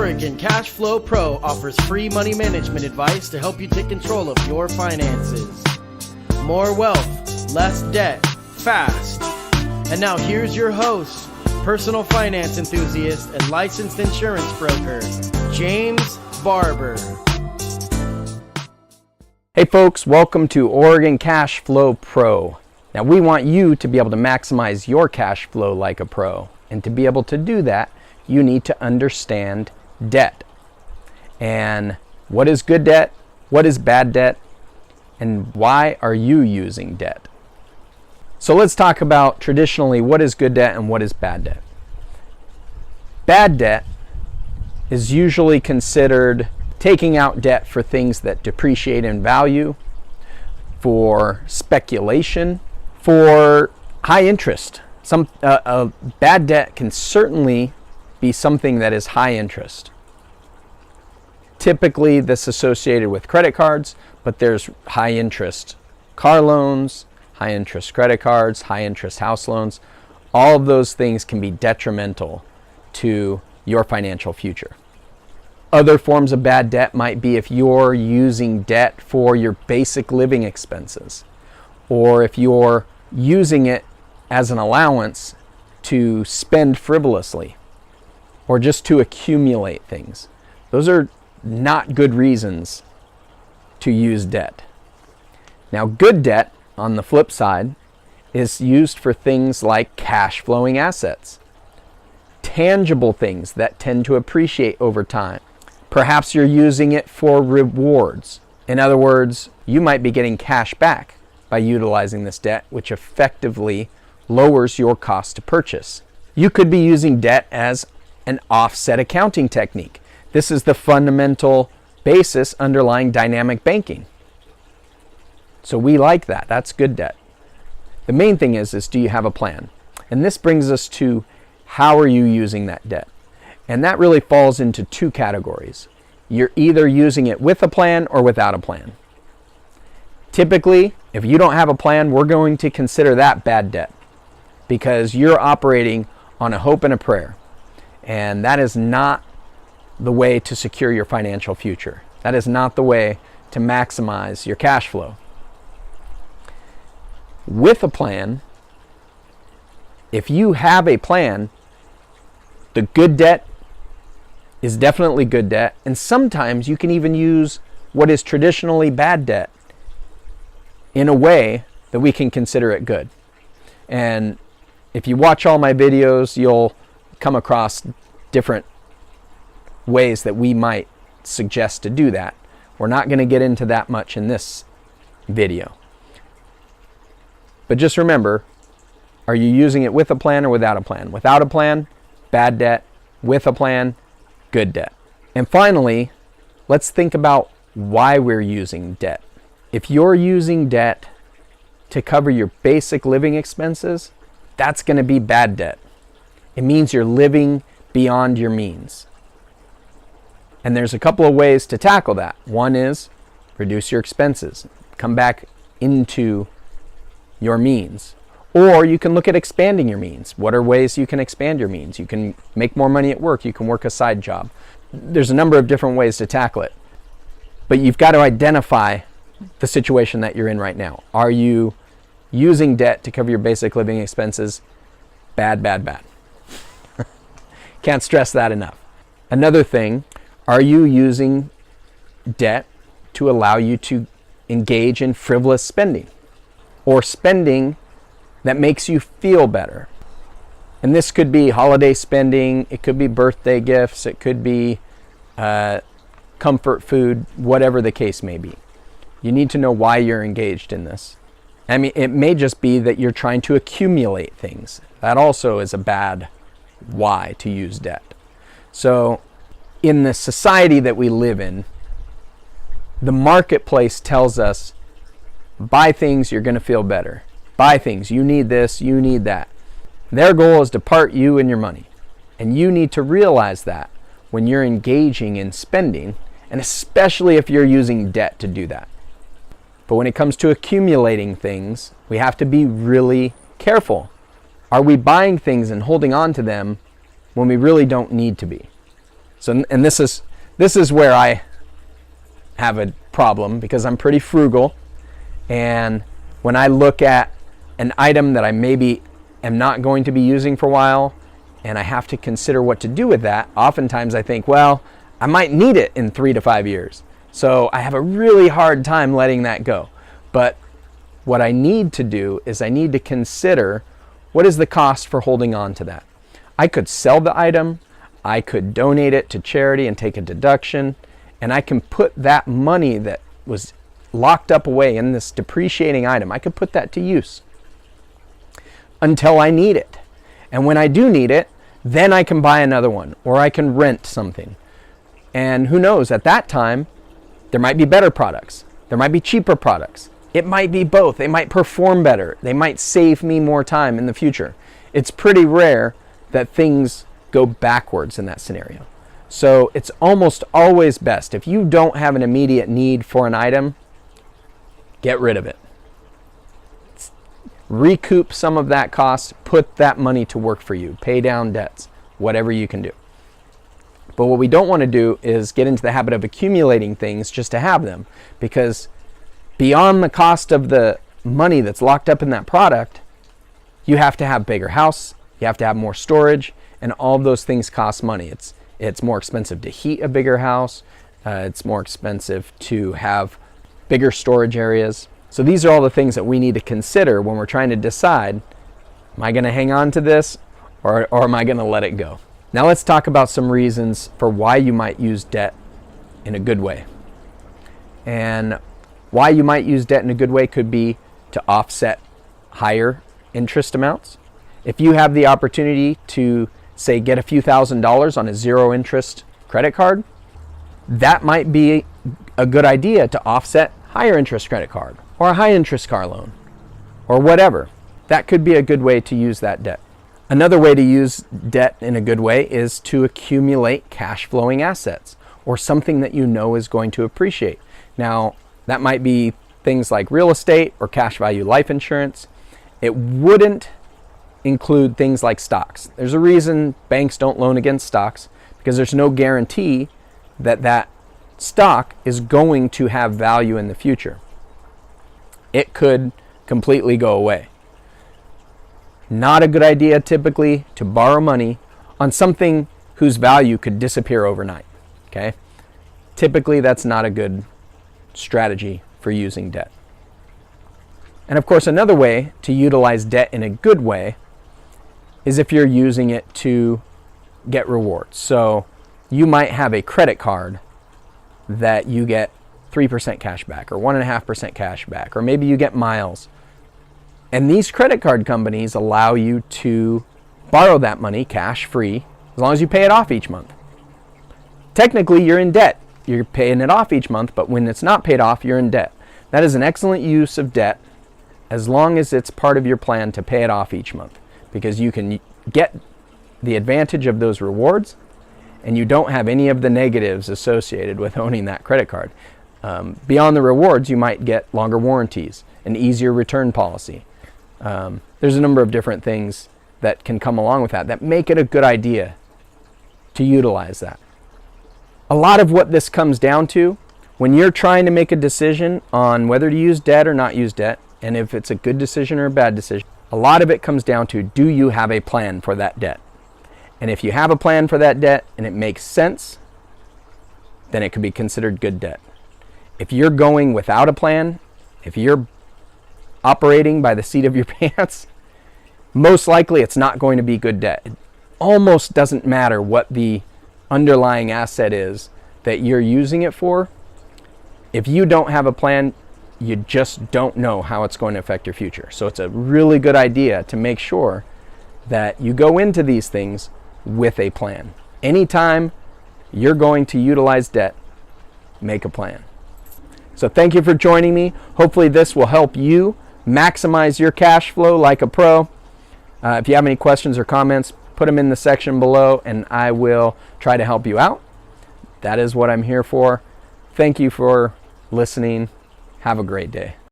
Oregon Cash Flow Pro offers free money management advice to help you take control of your finances. More wealth, less debt, fast. And now here's your host, personal finance enthusiast and licensed insurance broker, James Barber. Hey folks, welcome to Oregon Cash Flow Pro. Now we want you to be able to maximize your cash flow like a pro. And to be able to do that, you need to understand debt. And what is good debt? What is bad debt? And why are you using debt? So let's talk about traditionally what is good debt and what is bad debt. Bad debt is usually considered taking out debt for things that depreciate in value, for speculation, for high interest. A bad debt can certainly be something that is high interest. Typically this is associated with credit cards, but there's high interest car loans, high interest credit cards, high interest house loans. All of those things can be detrimental to your financial future. Other forms of bad debt might be if you're using debt for your basic living expenses, or if you're using it as an allowance to spend frivolously, or just to accumulate things. Those are not good reasons to use debt. Now, good debt, on the flip side, is used for things like cash flowing assets, tangible things that tend to appreciate over time. Perhaps you're using it for rewards. In other words, you might be getting cash back by utilizing this debt, which effectively lowers your cost to purchase. You could be using debt as an offset accounting technique. This is the fundamental basis underlying dynamic banking. So we like that. That's good debt. The main thing is do you have a plan? And this brings us to how are you using that debt? And that really falls into two categories. You're either using it with a plan or without a plan. Typically, if you don't have a plan, we're going to consider that bad debt because you're operating on a hope and a prayer. And that is not the way to secure your financial future. That is not the way to maximize your cash flow. With a plan, if you have a plan, the good debt is definitely good debt, and sometimes you can even use what is traditionally bad debt in a way that we can consider it good. And if you watch all my videos, you'll come across different ways that we might suggest to do that. We're not going to get into that much in this video. But just remember, are you using it with a plan or without a plan? Without a plan, bad debt. With a plan, good debt. And finally, let's think about why we're using debt. If you're using debt to cover your basic living expenses, that's going to be bad debt. It means you're living beyond your means. And there's a couple of ways to tackle that. One is reduce your expenses, come back into your means. Or you can look at expanding your means. What are ways you can expand your means? You can make more money at work. You can work a side job. There's a number of different ways to tackle it. But you've got to identify the situation that you're in right now. Are you using debt to cover your basic living expenses? Bad, bad, bad. Can't stress that enough. Another thing, are you using debt to allow you to engage in frivolous spending or spending that makes you feel better? And this could be holiday spending, it could be birthday gifts, it could be comfort food, whatever the case may be. You need to know why you're engaged in this. I mean, it may just be that you're trying to accumulate things. That also is a bad why to use debt. So in the society that we live in, the marketplace tells us, buy things, you're going to feel better. Buy things, you need this, you need that. Their goal is to part you and your money. And you need to realize that when you're engaging in spending, and especially if you're using debt to do that. But when it comes to accumulating things, we have to be really careful. Are we buying things and holding on to them when we really don't need to be? So, and this is where I have a problem, because I'm pretty frugal, and when I look at an item that I maybe am not going to be using for a while, and I have to consider what to do with that, oftentimes I think, well, I might need it in 3 to 5 years. So I have a really hard time letting that go. But what I need to do is I need to consider, what is the cost for holding on to that? I could sell the item, I could donate it to charity and take a deduction, and I can put that money that was locked up away in this depreciating item, I could put that to use until I need it. And when I do need it, then I can buy another one, or I can rent something. And who knows, at that time, there might be better products. There might be cheaper products. It might be both. They might perform better. They might save me more time in the future. It's pretty rare that things go backwards in that scenario. So it's almost always best, if you don't have an immediate need for an item, get rid of it. Recoup some of that cost, put that money to work for you, pay down debts, whatever you can do. But what we don't want to do is get into the habit of accumulating things just to have them, because beyond the cost of the money that's locked up in that product, you have to have a bigger house, you have to have more storage, and all of those things cost money. It's more expensive to heat a bigger house, it's more expensive to have bigger storage areas. So these are all the things that we need to consider when we're trying to decide, am I going to hang on to this, or am I going to let it go? Now let's talk about some reasons for why you might use debt in a good way. And why you might use debt in a good way could be to offset higher interest amounts. If you have the opportunity to, say, get a few $1,000s on a zero interest credit card, that might be a good idea to offset higher interest credit card, or a high interest car loan, or whatever. That could be a good way to use that debt. Another way to use debt in a good way is to accumulate cash flowing assets, or something that you know is going to appreciate. Now, that might be things like real estate or cash value life insurance. It wouldn't include things like stocks. There's a reason banks don't loan against stocks, because there's no guarantee that that stock is going to have value in the future. It could completely go away. Not a good idea typically to borrow money on something whose value could disappear overnight. Okay? Typically that's not a good strategy for using debt. And of course, another way to utilize debt in a good way is if you're using it to get rewards. So you might have a credit card that you get 3% cash back, or 1.5% cash back, or maybe you get miles. And these credit card companies allow you to borrow that money cash free as long as you pay it off each month. Technically, you're in debt. You're paying it off each month, but when it's not paid off, you're in debt. That is an excellent use of debt, as long as it's part of your plan to pay it off each month, because you can get the advantage of those rewards, and you don't have any of the negatives associated with owning that credit card. Beyond the rewards, you might get longer warranties, an easier return policy. There's a number of different things that can come along with that make it a good idea to utilize that. A lot of what this comes down to, when you're trying to make a decision on whether to use debt or not use debt, and if it's a good decision or a bad decision, a lot of it comes down to, do you have a plan for that debt? And if you have a plan for that debt and it makes sense, then it could be considered good debt. If you're going without a plan, if you're operating by the seat of your pants, most likely it's not going to be good debt. It almost doesn't matter what the underlying asset is that you're using it for. If you don't have a plan, you just don't know how it's going to affect your future. So it's a really good idea to make sure that you go into these things with a plan. Anytime you're going to utilize debt, make a plan. So thank you for joining me. Hopefully this will help you maximize your cash flow like a pro. If you have any questions or comments, put them in the section below and I will try to help you out. That is what I'm here for. Thank you for listening. Have a great day.